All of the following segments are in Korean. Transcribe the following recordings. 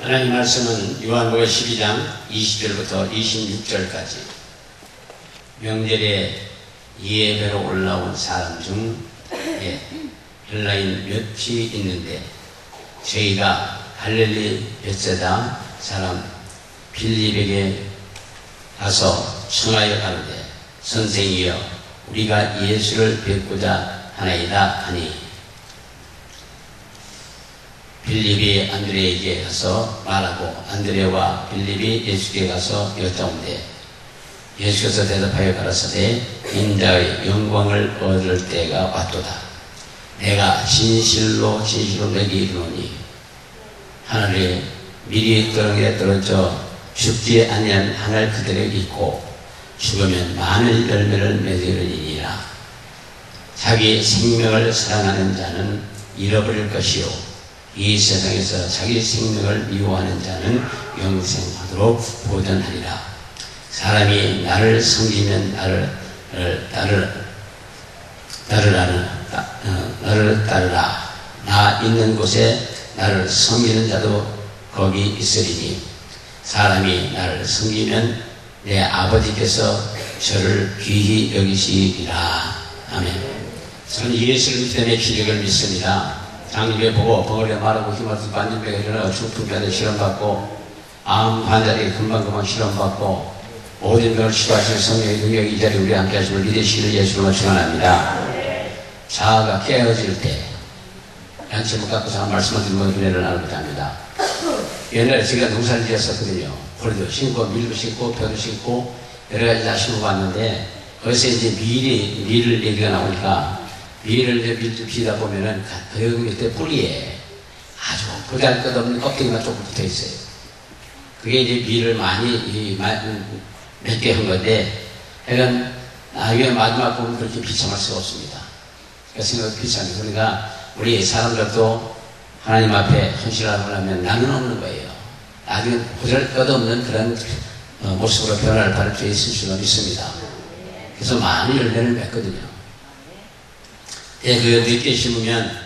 하나님 말씀은 요한복음 12장 20절부터 26절까지 명절에 예배로 올라온 사람 중에 헬라인 몇이 있는데 저희가 갈릴리 벳세다 사람 빌립에게 가서 청하여 가는데 선생이여 우리가 예수를 뵙고자 하나이다 하니 빌립이 안드레에게 가서 말하고 안드레와 빌립이 예수께 가서 여짜온대 예수께서 대답하여 가라사대 인자의 영광을 얻을 때가 왔도다. 내가 진실로 너에게 이르노니 하늘에 미리 떨어져 죽지 아니한 하늘 그들에게 있고 죽으면 많은 열매를 맺으리니라. 자기 생명을 사랑하는 자는 잃어버릴 것이요 이 세상에서 자기 생명을 미워하는 자는 영생하도록 보전하리라. 사람이 나를 섬기면 나를 따르라. 나 있는 곳에 나를 섬기는 자도 거기 있으리니 사람이 나를 섬기면 내 아버지께서 저를 귀히 여기시리라. 아멘. 저는 예수를 믿기 때문에 기적을 믿습니다. 장님에 보고 벙어리에 마르고 힘없어 반진병에 일어나고 중풍병에 실험받고 암 환자에게 금방 실험받고 모든 병을 치료하시는 성령의 능력이 이 자리에 우리 함께 하심을 믿으시기를 예수로 축원합니다. 자아가 깨어질 때 양심을 갖고서 한 말씀을 드리면 은혜를 나누고자 합니다. 옛날에 제가 농사를 지었었거든요. 홀도 심고 밀도 심고 벼도 심고 여러 가지 다 심어봤는데 거기서 이제 밀을 얘기가 나오니까 밀을 이제 밀도 비다 보면은 그 밑에 뿌리에 아주 보잘것없는 껍데기만 조금 붙어 있어요. 그게 이제 밀을 많이 몇 개 한 건데 약간 나중에 마지막 보면 그렇게 비참할 수가 없습니다. 생각이 비참해요. 그러니까 우리 사람들도 하나님 앞에 헌신하고 나면 나는 없는 거예요. 나중에 보잘것없는 그런 모습으로 변화를 받을 수 있을 줄로 믿습니다. 그래서 많은 열매를 맺거든요. 그 늦게 심으면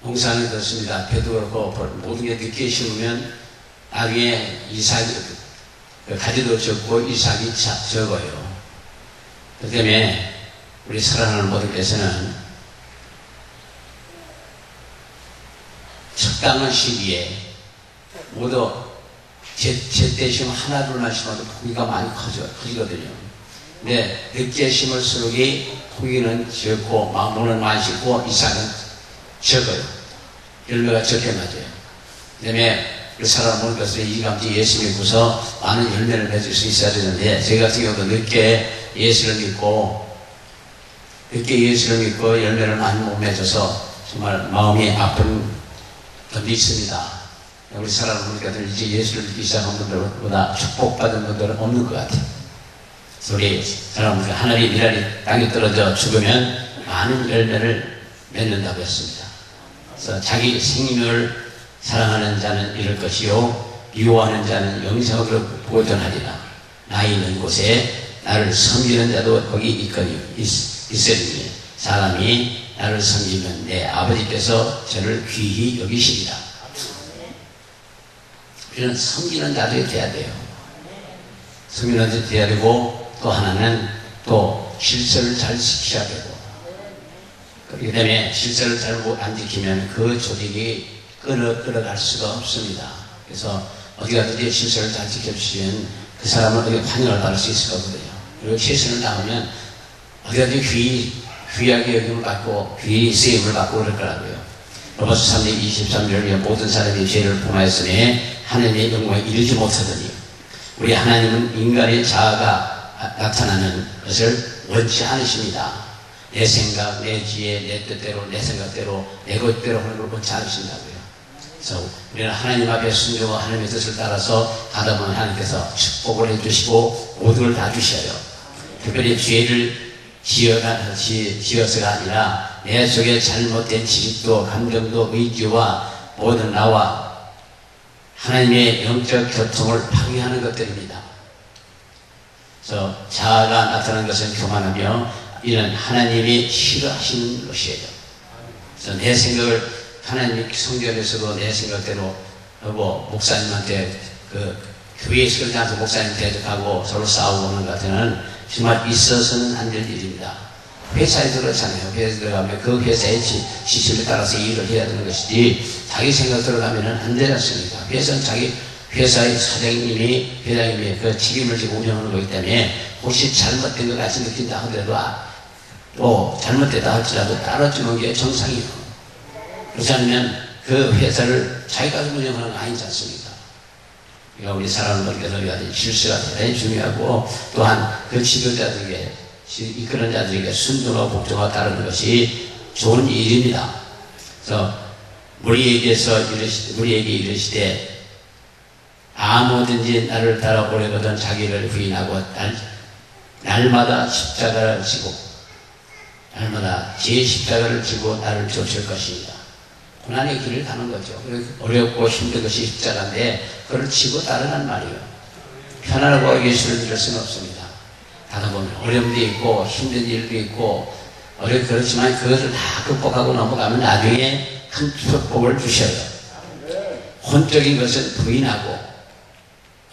농사는 그렇습니다. 배도 그렇고 모든 게 늦게 심으면 나중에 이삭이 가지도 적고 이삭이 적어요. 그 때문에 우리 사랑하는 모두께서는 적당한 시기에 모두 제때 심으면 하나 둘만 심어도 포기가 많이 커지거든요. 근데 늦게 심을수록 포기는 적고 마무는 많이 심고 이삭은 적어요. 열매가 적게 맞아요. 그 다음에 우리 사람 모든 것을 이감지 예수 믿고서 많은 열매를 맺을 수 있어야 되는데 저희 같은 경우도 늦게 예수를 믿고 열매를 많이 못 맺어서 정말 마음이 아픈 분이 있습니다. 우리 사람 모든 것들 이제 예수를 믿기 시작한 분들보다 축복받은 분들은 없는 것 같아요. 우리 사람들 하늘이 미랄이 땅에 떨어져 죽으면 많은 열매를 맺는다고 했습니다. 그래서 자기 생명을 사랑하는 자는 잃을 것이요 미워하는 자는 영생으로 보존하리라. 나 있는 곳에 나를 섬기는 자도 거기 있으리니 사람이 나를 섬기면 내 아버지께서 저를 귀히 여기시리라. 우리는 섬기는 자들이 돼야 돼요. 섬기는 자들이 돼야 되고 또 하나는 또 질서를 잘 지켜야 되고 그렇기 때문에 질서를 잘 안 지키면 그 조직이 끌어갈 수가 없습니다. 그래서 어디 가든지 질서를 잘 지켜주시면 그 사람은 어디 환영을 받을 수 있을 거거든요. 그리고 실수를 당하면 어디 가든지 귀하게 여김을 받고 귀히 쓰임을 받고 그럴 거라고요. 로마서 3장 23절에 모든 사람이 죄를 범하였으니 하나님의 영광에 이르지 못하더니 우리 하나님은 인간의 자아가 나타나는 것을 원치 않으십니다. 내 생각, 내 지혜, 내 뜻대로, 내 생각대로, 내 것대로 하는 걸 원치 않으신다고요. 그래서 우리는 하나님 앞에 순종하고 하나님의 뜻을 따라서 하다 보면 하나님께서 축복을 해주시고 모든 걸 다 주셔요. 특별히 죄를 지어서가 아니라 내 속에 잘못된 지식도 감정도 의지와 모든 나와 하나님의 영적 교통을 방해하는 것들입니다. 그래서 자아가 나타나는 것은 교만하며 이는 하나님이 싫어하시는 것이에요. 그래서 내 생각을 하나님이 성경에서도 내 생각대로 하고 목사님한테 그 교회에 설교하면서 목사님 대적하고 서로 싸우고 하는 것 같으면 정말 있어서는 안 될 일입니다. 회사에 들어가잖아요. 회사에 들어가면 그 회사의 지침에 따라서 일을 해야 되는 것이지 자기 생각 들어가면 안 되지 않습니까? 회사는 자기 회사의 사장님이 회장님이 그 책임을 지고 운영하는 거기 때문에 혹시 잘못된 것 같이 느낀다 하더라도 또 잘못됐다 할지라도 따라주는 게 정상이에요. 그렇지 않으면 그 회사를 자기가 운영하는 거 아니지 않습니까? 그러니까 우리 사랑하는 분께서 질서가 대단히 중요하고 또한 그 지도자들에게 이끄는 자들에게 순종하고 복종하고 따르는 것이 좋은 일입니다. 그래서 우리에게 이르시되 아무든지 나를 따라 오래거든 자기를 부인하고 날마다 십자가를 지고 날마다 제 십자가를 지고 나를 쫓을 것입니다. 고난의 길을 가는 거죠. 어렵고 힘든 것이 십자가인데 그걸 지고 따르란 말이에요. 편안하고 예수를 믿을 수는 없습니다. 가다 보면 어려움도 있고 힘든 일도 있고 그렇지만 그것을 다 극복하고 넘어가면 나중에 큰 축복을 주셔요. 혼적인 것은 부인하고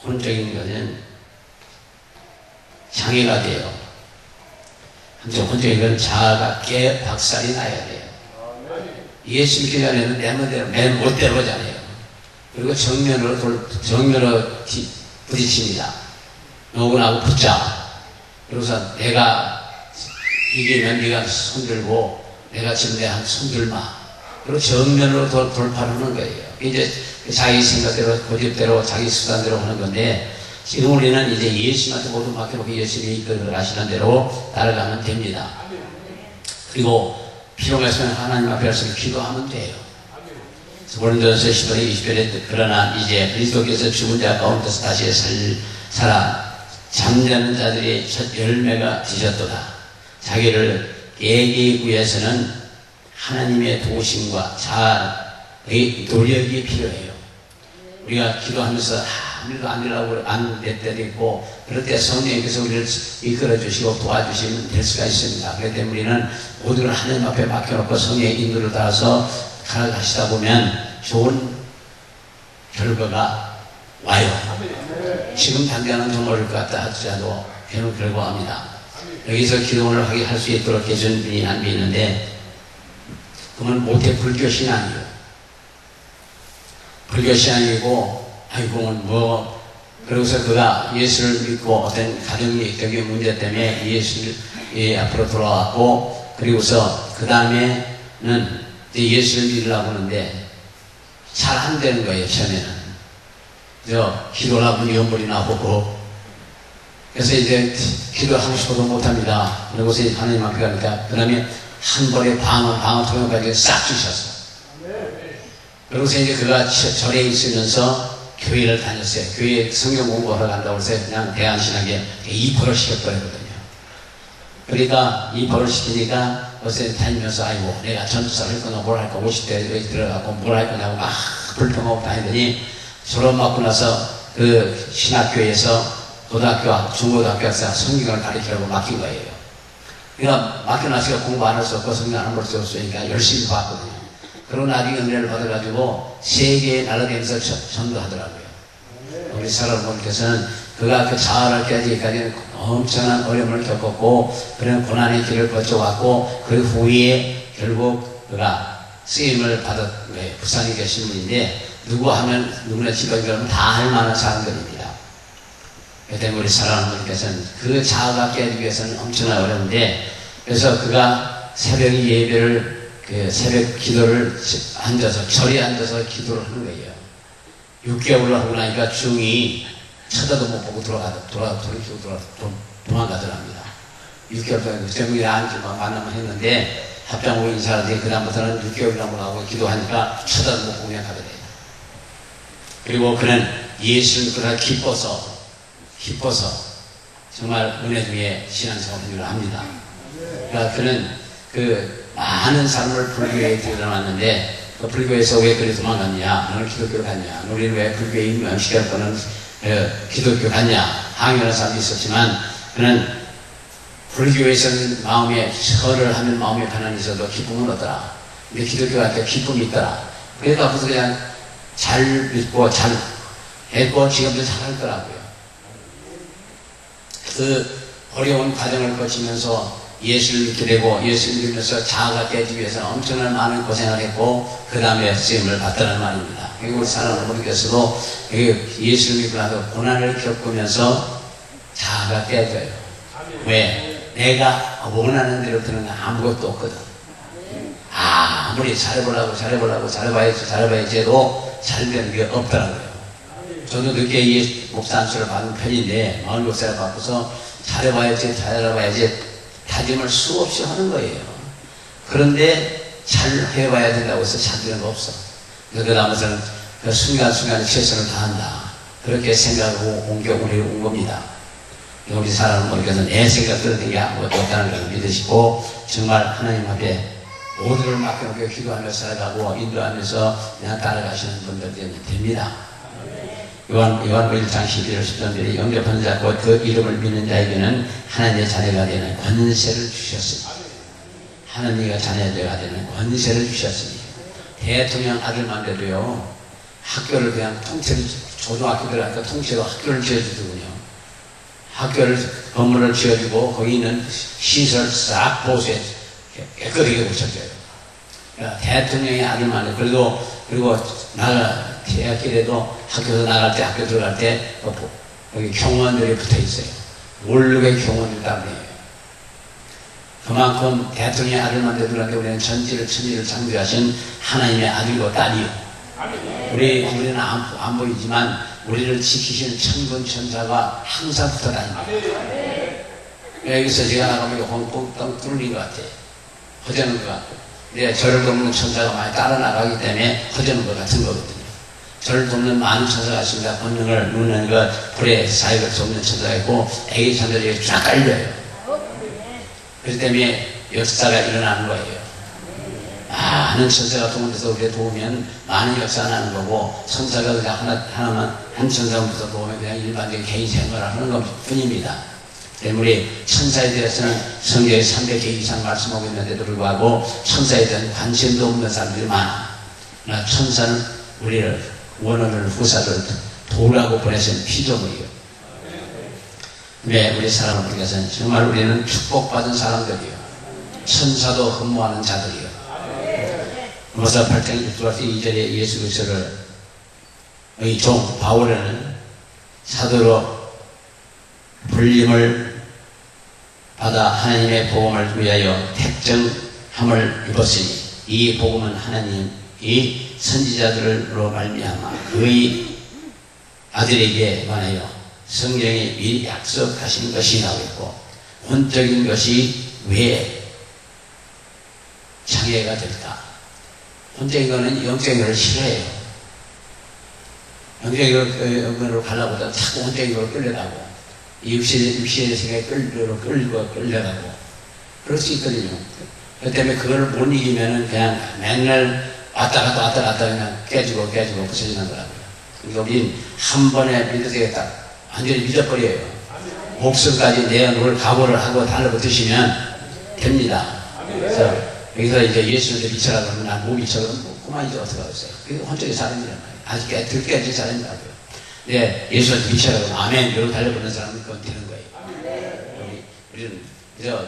혼적인 것은 장애가 돼요. 혼적인 것은 자아가 깨 박살이 나야 돼요. 예수 믿기 전에는 내 멋대로 내 멋대로 하잖아요. 그리고 정면으로 부딪힙니다. 너구나하고 붙자. 그래서 내가 이기면 네가 손들고 내가 지금 내 한 손들마. 그리고 정면으로 돌파하는 거예요. 이제 자기 생각대로 고집대로 자기 수단대로 하는 건데 지금 우리는 이제 예수님한테 모두 맡겨놓고 예수님이 이끌어 가시는 대로 따라가면 됩니다. 그리고 필요가 있으면 하나님 앞에 가서 기도하면 돼요. 고린도전서 10장 20절에 그러나 이제 그리스도께서 죽은 자 가운데서 다시 살아 잠자는 자들이 첫 열매가 되셨도다. 자기를 깨기 위해서는 하나님의 도우심과 자아의 노력이 필요해요. 우리가 기도하면서 아무리도 안 될 때도 있고 그럴 때 성령께서 우리를 이끌어 주시고 도와주시면 될 수가 있습니다. 그렇기 때문에 우리는 모든 걸 하나님 앞에 맡겨놓고 성령의 인도를 따라서 살아가시다 보면 좋은 결과가 와요. 지금 당장은 좀 어려울 것 같다 하더라도 배는 결과합니다. 여기서 기도를 하게 할 수 있도록 해준 분이 한 분 있는데 그건 모태 불교 신앙이에요. 불교 신앙이고 아이고 그러고서 그가 예수를 믿고 어떤 가정적인 문제 때문에 예수를 앞으로 돌아왔고 그리고서 그 다음에는 예수를 믿으려고 하는데 잘 안 되는 거예요. 처음에는 기도를 하면 연불이 나보고 그래서 이제 기도하고 싶어도 못합니다. 그러고서 하나님 앞에 가니까 그 다음에 한 번에 방언 통역까지 싹 주셨어. 그러고서 이제 그가 절에 있으면서 교회를 다녔어요. 교회에 성경 공부하러 간다고 해서 그냥 대한신학에 입학을 시켰거든요. 그러니까 입학을 시키니까 어제 다니면서 아이고 내가 전도사를 할 거나 뭘 할까 50대에 들어가고 뭘 할 거냐고 막 불평하고 다니더니 졸업 맞고 나서 그 신학교에서 고등학교, 중고등학교 학생 성경을 가르치라고 맡긴 거예요. 그러니까 맡겨놨으니까 공부 안 할 수 없고 성경 안 볼 수 없으니까 열심히 봤거든요. 그러고 나중에 은혜를 받아가지고 세계에 날아다니면서 전도하더라고요. 우리 사람분께서는 그가 그 자아를 깨지기까지는 엄청난 어려움을 겪었고 그런 고난의 길을 거쳐왔고 그 후에 결국 그가 쓰임을 받은 거예요. 부산에 계신 분인데 누구 하면 누구나 지도자면 다 할 만한 사람들입니다. 그때 우리 사랑하는 분께서는 그 자아가 깨지기 위해서는 엄청난 어려운데 그래서 그가 새벽 예배를 새벽 기도를 앉아서 절에 앉아서 기도를 하는 거예요. 6개월을 하고 나니까 중이 쳐다도 못 보고 도망가더랍니다. 6개월 동안 제목이 앉지만 만나면 했는데 합장하고 인사하는데 그다음부터는 6개월 남으라고 기도하니까 쳐다도 못 보고 그냥 가더래요. 그리고 그는 예수를 그날 기뻐서 정말 은혜 중에 신앙생활을 합니다. 그러니까 그는 그 많은 사람을 불교에 들여놨는데 그 불교에서 왜 그리 도망갔냐? 너는 기독교로 갔냐? 우리는 왜 불교에 입문시킬 거는 기독교 갔냐? 항의하는 사람이 있었지만 그는 불교에서는 마음에 절을 하면 마음에 가난이 있어도 기쁨은 없더라. 근데 기독교 갈 때 기쁨이 있더라. 그래서 앞서서 그냥 잘 믿고 잘 했고 지금도 잘할 거라고요. 그 어려운 과정을 거치면서 예수를 믿게 되고 예수를 믿으면서 자아가 깨지기 위해서 엄청난 많은 고생을 했고 그 다음에 쓰임을 받더라는 말입니다. 우리 사랑하는 분께서도 예수를 믿고 나서 고난을 겪으면서 자아가 깨져요. 왜? 내가 원하는 대로 되는 건 아무것도 없거든. 아무리 잘해봐야지 해도 잘 되는 게 없더라고요. 저도 늦게 목사 안수를 받은 편인데 46살을 받고서 잘해봐야지 다짐을 수없이 하는 거예요. 그런데 잘 해봐야 된다고 해서 잘 되는 거 없어. 그 다음에서는 그 순간순간에 최선을 다한다. 그렇게 생각하고 우리 온 겁니다. 우리 사랑하는 분께서 내 생각 들었던 게 아무것도 없다는 걸 믿으시고 정말 하나님 앞에 모두를 맡겨놓고 기도하며 살아가고 인도하면서 그냥 따라가시는 분들 되면 됩니다. 요한복음 1장 11절 10절에 영접하는 자 곧 그 이름을 믿는 자에게는 하나님의 자녀가 되는 권세를 주셨으니 하나님의 자녀가 되는 권세를 주셨으니 대통령 아들만 돼도요 학교를 그냥 통째로 초등학교 들어가니까 통째로 학교를 지어주더군요. 학교를 건물을 지어주고 거기 있는 시설 싹 보수해 깨끗하게 고쳐줘요. 그러니까 대통령의 아들만 돼. 그리고 대학길에도 학교에서 나갈 때 학교 들어갈 때 여기 경호원들이 붙어 있어요. 올르게 경호원들 때문에 그만큼 대통령의 아들만 되더라도 우리는 전지를 천지를 창조하신 하나님의 아들과 딸이요. 우리는 안 보이지만 우리를 지키시는 천군 천사가 항상 붙어 다닙니다. 여기서 제가 나가면 뻥뻥 뚫린 것 같아요. 허전한 것 같고. 저를 돕는 천사가 많이 따라 나가기 때문에 허전한 것 같은 거거든요. 저를 돕는 많은 천사가 있습니다. 본능을 누르는 것, 불의 사역을 돕는 천사가 있고 애기 천사들이 쫙 깔려요. 그렇기 때문에 역사가 일어나는 거예요. 많은 천사가 동원돼서 우리를 도우면 많은 역사가 나는 거고 천사가 그냥 한 천사부터 도우면 그냥 일반적인 개인 생활을 하는 것 뿐입니다. 우리 천사에 대해서는 성경에 300개 이상 말씀하고 있는데도 불구하고 천사에 대한 관심도 없는 사람들이 많아. 천사는 우리를 원어를 후사를 도우라고 보내신 피조물이요. 네, 우리 사랑하는 분께서는 정말 우리는 축복받은 사람들이요. 천사도 흠모하는 자들이요. 로마서 8장 2절에 예수 그리스도를 이 종 바울은 사도로 불림을 받아 하나님의 복음을 위하여 택정함을 입었으니 이 복음은 하나님이 선지자들로 말미암아 그의 아들에게 관하여 성경에 미리 약속하신 것이라고 했고 혼적인 것이 왜 장애가 될까? 혼적인 것은 영적인 것을 싫어해요. 영적인 것으로 가려고 하다 자꾸 혼적인 것을 끌려가고 육신의 생각에 끌려가고 그럴 수 있거든요. 그렇기 때문에 그걸 못 이기면은 그냥 맨날 왔다 갔다 그냥 깨지고 부서지는 거라고요. 그러니까 우린 한 번에 믿으세요. 완전히 믿어버려요. 목숨까지 내놓을 각오를 하고 달라붙으시면 됩니다. 그래서 여기서 이제 예수님한테 미쳐라 그러면 난 못 미쳐 그러면 그만 이제 어떻게 하겠어요. 그게 혼적인 사람이란 말이에요. 아직 들깨지 사람이라고요. 네, 예수한테 미쳐라 그러면 아멘 이러고 달려붙는 사람은 그건 되는 거예요. 우리는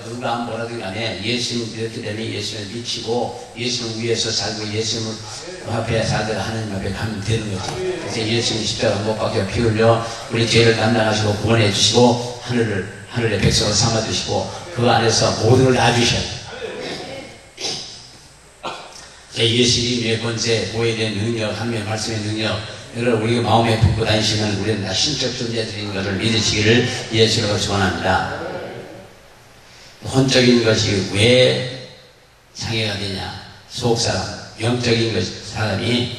누가 뭐라든 간에 예수님 이렇게 되면 예수님을 미치고 예수님 위해서 살고 예수님 앞에 살다가 하나님 앞에 가면 되는 거죠. 그래서 예수님 십자가 못 박혀 피 흘려 우리 죄를 담당하시고 구원해 주시고 하늘의 백성을 삼아 주시고 그 안에서 모든 걸 놔주셔요. 예수님의 권세, 보혜에 대한 능력, 하나님의 말씀의 능력 이걸 우리가 마음에 품고 다니시면 우리는 다 신적 존재들인 것을 믿으시기를 예수로 축원합니다. 혼적인 것이 왜 장애가 되냐? 속사람, 영적인 것 사람이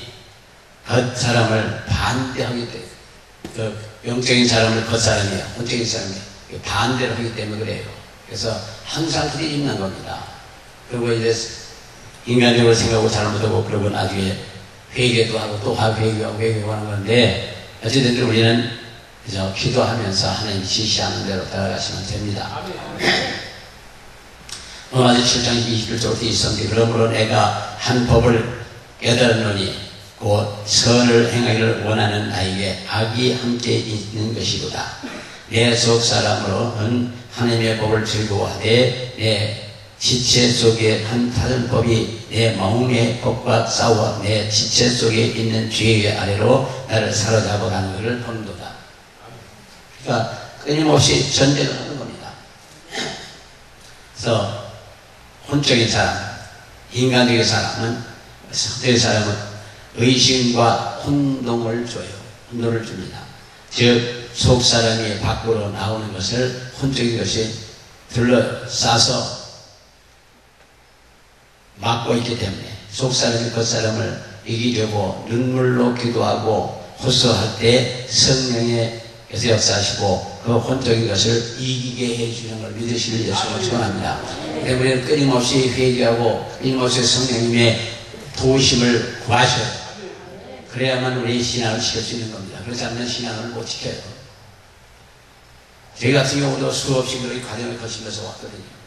겉사람을 반대하기 때문에 그 영적인 사람을 겉사람이에요. 혼적인 사람이 반대로 하기 때문에 그래요. 그래서 항상 그게 있는 겁니다. 그리고 이제 인간적으로 생각하고 잘못하고 그러고 나중에 회개도 하고 또 회개하고 하는 건데 어쨌든 우리는 그저 기도하면서 하나님 지시하는 대로 따라가시면 됩니다. 로마서 7장 21절부터 있었는데 그러므로 내가 한 법을 깨달았노니 곧 선을 행하기를 원하는 나에게 악이 함께 있는 것이로다. 내 속사람으로는 하나님의 법을 즐거워하되 내 지체 속에 한 다른 법이 내 마음의 법과 싸워 내 지체 속에 있는 죄의 아래로 나를 사로잡아가는 것을 본도다. 그러니까 끊임없이 전쟁을 하는 겁니다. 그래서 혼적인 사람, 인간적인 사람은, 성적인 사람은 의심과 혼동을 줘요. 혼동을 줍니다. 즉 속사람이 밖으로 나오는 것을 혼적인 것이 둘러싸서 막고 있기 때문에 속사람이 겉사람을 이기려고 눈물로 기도하고 호소할 때 성령께서 역사하시고 그 혼적인 것을 이기게 해주는 걸 믿으시는 예수를 축원합니다. 때문에 끊임없이 회개하고 끊임없이 성령님의 도우심을 구하셔요. 그래야만 우리 신앙을 지킬 수 있는 겁니다. 그렇지 않으면 신앙을 못 지켜요. 저희 같은 경우도 수없이 그런 과정을 거치면서 왔거든요.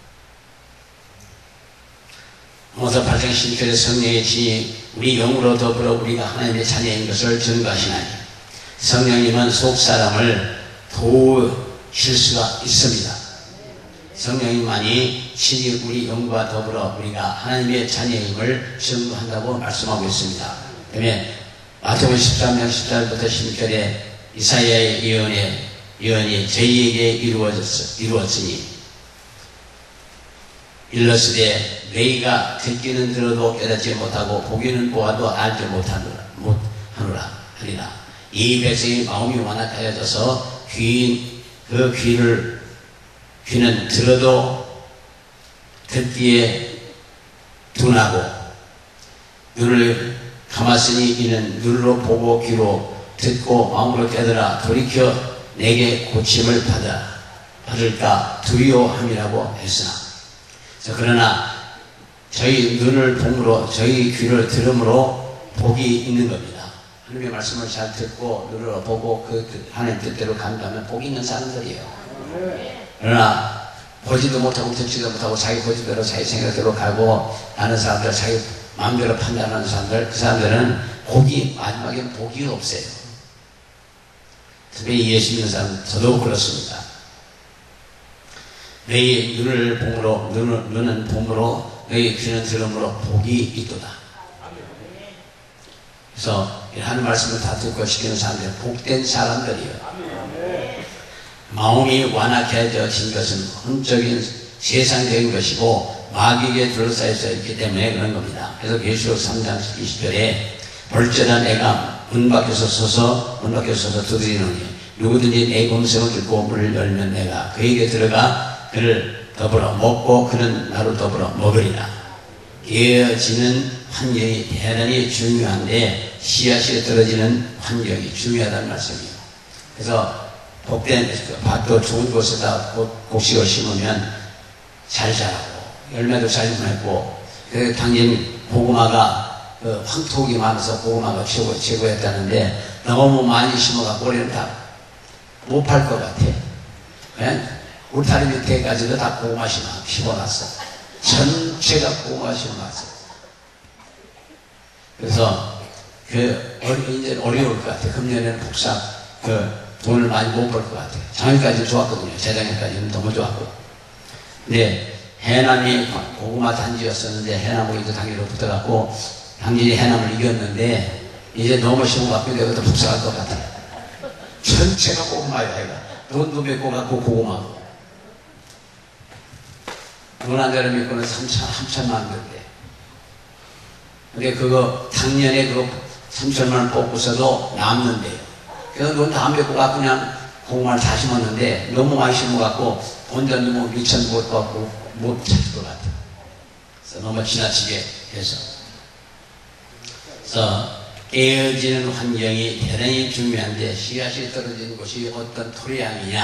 로마서 8장 10절에 성령의 진이 우리 영으로 더불어 우리가 하나님의 자녀인 것을 증거하시나니 성령님은 속사람을 도우실 수가 있습니다. 성령님만이 친히 우리 영과 더불어 우리가 하나님의 자녀임을 증거한다고 말씀하고 있습니다. 그러면 마태복음 13장 14절부터 16절에 이사야의 예언이 저희에게 이루어지니 일러스되 너희가 듣기는 들어도 깨닫지 못하고 보기는 보아도 알지 못하노라 하리라. 이 백성이 마음이 완악하여져서 귀는 들어도 듣기에 둔하고 눈을 감았으니 이는 눈으로 보고 귀로 듣고 마음으로 깨달아 돌이켜 내게 고침을 받을까 두려워함이라고 했으나 그러나 저희 눈을 봄으로 저희 귀를 들음으로 복이 있는 겁니다. 하나님의 말씀을 잘 듣고 눈으로 보고 그 하나님 뜻대로 간다면 복이 있는 사람들이에요. 그러나 보지도 못하고 듣지도 못하고 자기 고집대로 자기 생각대로 가고 하는 사람들, 자기 마음대로 판단하는 사람들, 그 사람들은 마지막에 복이 없어요. 특히 예수 믿는 사람 더더욱 그렇습니다. 너희 눈은 봄으로 너희 귀는 들음으로 복이 있도다. 그래서 하는 말씀을 다 듣고 시키는 사람들 복된 사람들이에요. 마음이 완악해진 것은 혼적인 세상적인 것이고 마귀에게 둘러싸여 있기 때문에 그런 겁니다. 그래서 계시록 3장 20절에 벌저는 애가 문 밖에서 서서 두드리노니 누구든지 내 음성을 듣고 문을 열면 내가 그에게 들어가 그를 더불어 먹고 그는 나로 더불어 먹으리라. 깨어지는 환경이 대단히 중요한데 씨앗이 떨어지는 환경이 중요하다는 말씀이에요. 그래서 복된 밭도 좋은 곳에다 곡식을 심으면 잘 자라고 열매도 잘 맺고 당연히 고구마가 황토기 많아서 고구마가 최고였다는데 너무 많이 심어갖고 우리는 다 못 팔 것 같아. 그냥 울타리 밑에까지도 다 고구마 심어놨어. 전체가 고구마 심어놨어. 그래서 이제 어려울 것 같아. 금년에는 복사 돈을 많이 못 벌 것 같아. 작년까지는 좋았거든요. 재작년까지는 너무 좋았고. 근데 해남이 고구마 단지였었는데 해남고기도 당기로 붙어갖고 당진이 해남을 이겼는데 이제 너무 심어갖고 내가 복사할 것 같아. 전체가 고구마야, 얘가. 돈도 맺고 갖고 고구마고. 돈 한 달에 맺고는 3천만 원 들대. 근데 작년에 그거 3천만 원 뽑고서도 남는데요. 그래서 돈 다 맺고 갖고 그냥 고구마를 다 심었는데 너무 많이 심어갖고 본전도 뭐 2천 못 받고 못 찾을 것 같아. 그래서 너무 지나치게 해서. 그래서 깨어지는 환경이 대단히 중요한데 씨앗이 떨어지는 곳이 어떤 토양이냐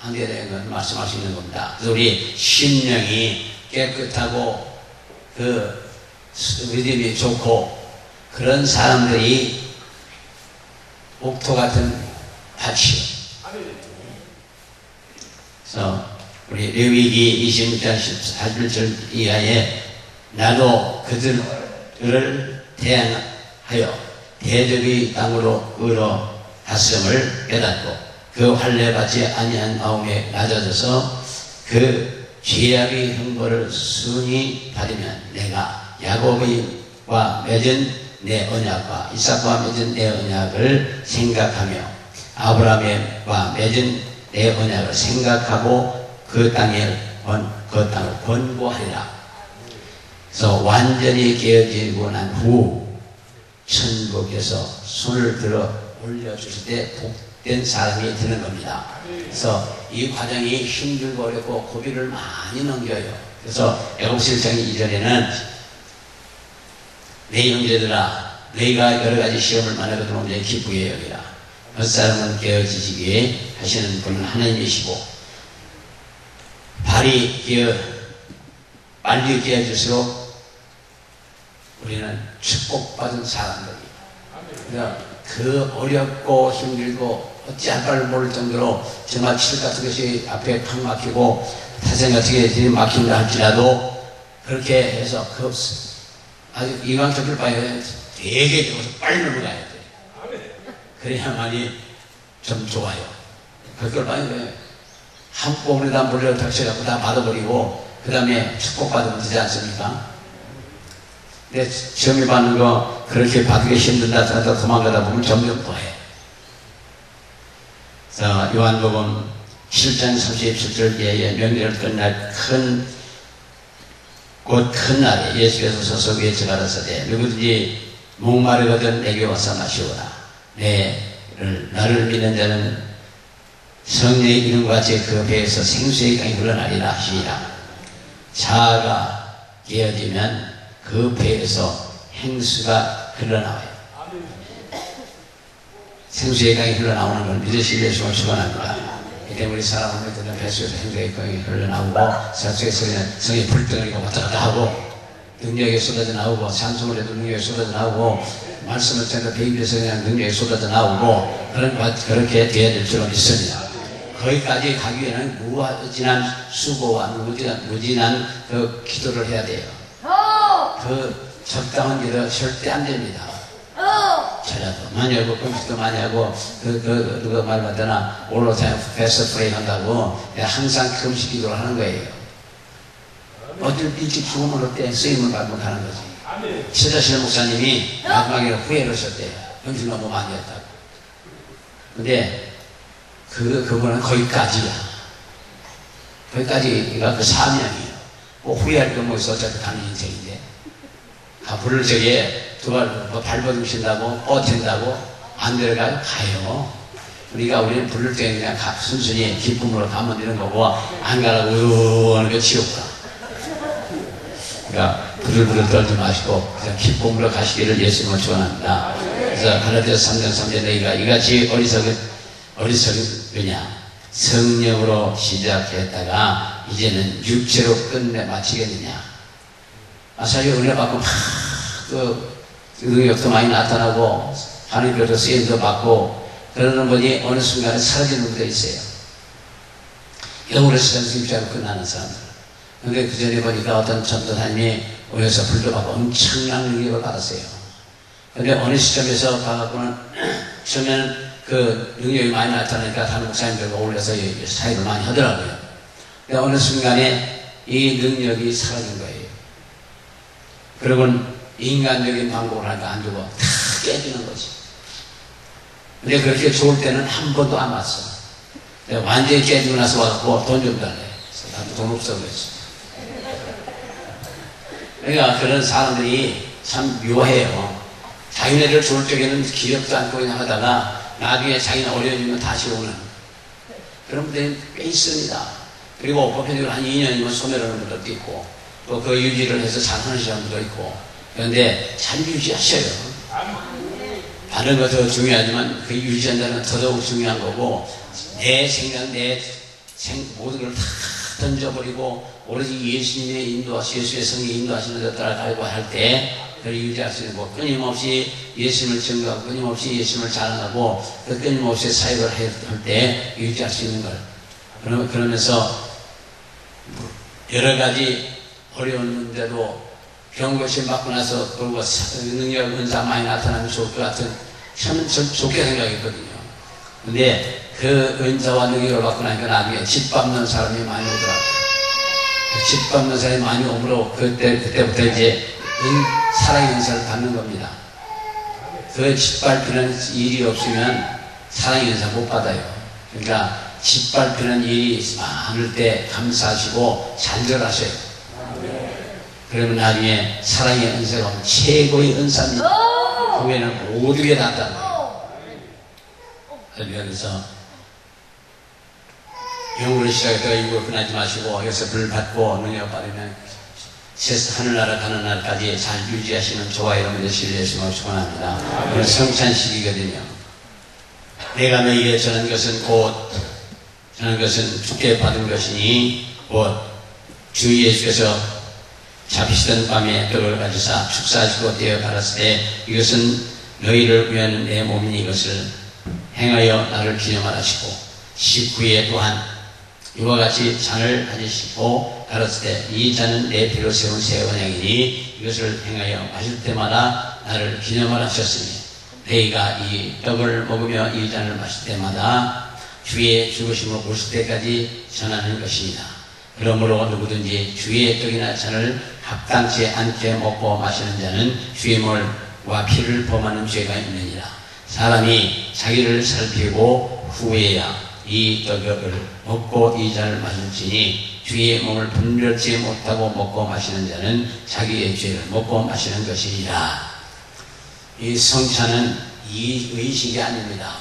하는 데 대한 말씀하시는 겁니다. 그래서 우리 심령이 깨끗하고 믿음이 좋고 그런 사람들이 옥토 같은 밭이요. 그래서 우리 레위기 26장 14절 이하에 나도 그들을 대항하여 대적의 땅으로 끌어 갔음을 깨닫고 그 할례 받지 아니한 마음에 낮아져서 그 죄악의 형벌을 순히 받으면 내가 야곱과 맺은 내 언약과 이삭과 맺은 내 언약을 생각하며 아브라함과 맺은 내 언약을 생각하고 그 땅을 권고하리라. 그래서 완전히 깨어지고 난 후 천국에서 손을 들어 올려주실 때 복된 사람이 되는 겁니다. 그래서 이 과정이 힘들고 어렵고 고비를 많이 넘겨요. 그래서 애국서 1장 2절에는 내 형제들아 너희가 여러가지 시험을 만나거든 온전히 기쁘게 여기라. 겉사람은 깨어지시기에 하시는 분은 하나님이시고 발이 빨리 깨어질수록 우리는 축복받은 사람들이에요. 그러니까 그 어렵고 힘들고 어찌할 바를 모를 정도로 정말 칠 같은 것이 앞에 탁 막히고 타생 같은 게 들이막힌다 할지라도 그렇게 해서 그 아주 이왕 접을 바에 되게 좋아서 빨리 넘어가야 돼. 그래야만이 좀 좋아요. 그걸 바에 한꺼번에 다 몰려 닥쳐갖고 다 받아버리고 그 다음에 축복받으면 되지 않습니까? 근데 시험이 받는 거 그렇게 받기 힘들다 하다 도망가다 보면 점점 더해. 자, 요한복음 7장 37절에 명절 끝날 곧 큰 날에 예수께서 서서 위에 들어가라사대 누구든지 목마르거든 내게 와서 마시오라. 나를 믿는 자는 성령의 이름과 같이 그 배에서 생수의 강이 흘러나리라 하시니라. 자아가 깨어지면 그 배에서 행수가 흘러나와요. 생수의 강이 흘러나오는 걸 믿으실 예수가 축원합니다. 이 때문에 우리 사람은 뱃속에서 행수의 강이 흘러나오고 뱃속에서 성의 불덩이가 왔다 갔다 하고 능력이 쏟아져 나오고 찬송을 해도 능력이 쏟아져 나오고 말씀을 전해도 배 입에서 그냥 능력이 쏟아져 나오고 그렇게 되어야 될 줄 믿습니다. 거기까지 가기 위해는 무진한 수고와 무진한 그 기도를 해야 돼요. 그 적당한 기도 절대 안 됩니다. 잘하고 많이 하고 컴퓨터 많이 하고 누가 말 받거나 올라타야 패스 프레이 한다고 항상 금식 기도를 하는 거예요. 어쩔 일찍 죽으면 어때? 쓰임을 받고 가는 거지. 최자실 목사님이 마지막에 후회를 하셨대요. 연습 너무 많이 했다고. 근데 그분은 거기까지야. 거기까지가 그 사명이에요. 뭐 후회할 거 뭐 있어. 어차피 가는 인생인데. 불을 저기에 두 발 밟아주신다고 버틴다고 안 들어가요? 가요. 우리는 불을 때 그냥 순순히 기쁨으로 가면 되는 거고 안 가라고 하는 게 지옥이다. 그러니까 부들부들 떨지 마시고 그냥 기쁨으로 가시기를 예수님을 축원합니다. 그래서 갈라디아서 3장 3절에 너희가 이같이 어리석으냐 성령으로 시작했다가 이제는 육체로 끝내 마치겠느냐. 사실 은혜 받고 막 능력도 많이 나타나고 하나님께서 쓰임도 받고 그러는 분이 어느 순간에 사라지는 분도 있어요. 영으로 시작해서 입자로 끝나는 사람들. 근데 그 전에 보니까 어떤 전도사님이 오셔서 불도 받고 엄청난 능력을 받았어요. 근데 어느 시점에서 가갖고는 처음에는 그 능력이 많이 나타나니까 다른 목사님들과 어울려서 사역을 많이 하더라고요. 근데 어느 순간에 이 능력이 사라진 거예요. 그러고는 인간적인 방법을 하니까 안 주고 다 깨지는 거지. 근데 그렇게 좋을 때는 한 번도 안 왔어. 완전히 깨지고 나서 와갖고 돈 좀 달래. 그래서 나도 돈 없어 그랬어. 그러니까 그런 사람들이 참 묘해요. 자기네들 좋을 적에는 기억도 않고 그냥 하다가 나중에 자기는 어려워지면 다시 오는 그런 분들이 꽤 있습니다. 그리고 보편적으로 한 2년이면 소멸하는 분들도 있고 또 그 유지를 해서 잘하는 사람들도 있고 그런데 잘 유지하셔요. 다른 거 더 중요하지만 그 유지한다는 더더욱 중요한 거고 내 생각, 모든 걸 다 던져버리고 오로지 예수님의 인도하시 예수의 성이 인도하시는 것 따라가고 할 때 그걸 유지할 수 있는 거 끊임없이 예수님을 증거하고 끊임없이 예수님을 자랑하고 그 끊임없이 사역을 할 때 유지할 수 있는 걸 그러면서 여러 가지 어려운 문제도 병 고침 받고 나서 그리고 능력 은사 많이 나타나면 좋을 것 같은 참 좋게 생각했거든요. 근데 그 은사와 능력을 받고 나니까 나중에 집 밟는 사람이 많이 오더라고요. 집 밟는 사람이 많이 오므로 그때부터 이제 사랑의 은사를 받는 겁니다. 그 집 밟히는 일이 없으면 사랑의 은사 못 받아요. 그러니까 집 밟히는 일이 많을 때 감사하시고 잔절하세요. 그러면 나중에 사랑의 은사가 오면 최고의 은사입니다. 그 외에는 모든 게 낫다는 거예요. 그래서 영으로 시작해서 이거 끝나지 마시고 여기서 불 받고 능력 받으면 하늘나라 가는 날까지 잘 유지하시는 저와 여러분들 되시기를 축원합니다. 오늘 성찬식이거든요. 내가 너희에게 전한 것은 주께 받은 것이니 곧 주 예수께서 잡히시던 밤에 떡을 가지사 축사하시고 떼어 갈았을 때 이것은 너희를 위한 내 몸이니 이것을 행하여 나를 기념하시고 19에 또한 이와 같이 잔을 가지시고 갈았을 때 이 잔은 내 피로 세운 새 언약이니 이것을 행하여 마실 때마다 나를 기념하셨으니 너희가 이 떡을 먹으며 이 잔을 마실 때마다 주의 죽으심을 보실 때까지 전하는 것입니다. 그러므로 누구든지 주의 떡이나 잔을 합당치 않게 먹고 마시는 자는 주의 몸과 피를 범하는 죄가 있느니라. 사람이 자기를 살피고 후회야 이 떡을 먹고 이 잔을 마실지니 주의 몸을 분별치 못하고 먹고 마시는 자는 자기의 죄를 먹고 마시는 것이니라. 이 성찬은 이 의식이 아닙니다.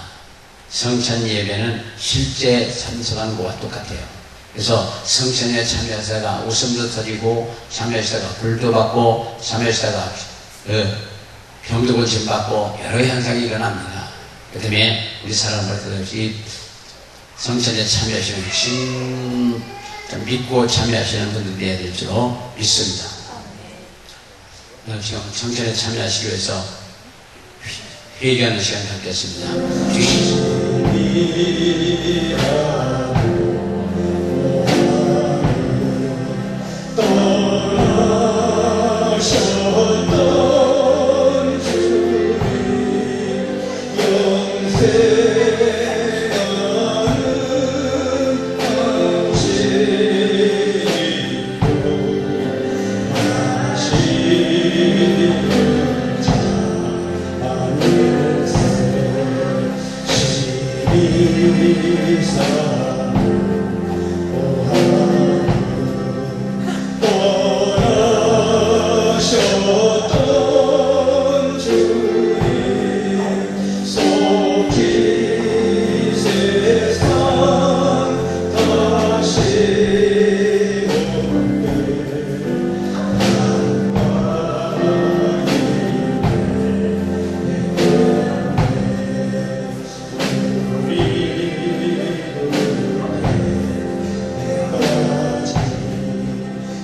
성찬 예배는 실제 참석하는 것과 똑같아요. 그래서 성찬에 참여하다가 웃음도 터지고 참여하다가 불도 받고 참여하다가 병도 고침 받고 여러 현상이 일어납니다. 그 때문에 우리 사람들 이 성찬에 참여하시는 좀 믿고 참여하시는 분들이 되어야 될 줄로 믿습니다. 지금 성찬에 참여하시기 위해서 회개하는 시간 갖겠습니다.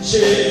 시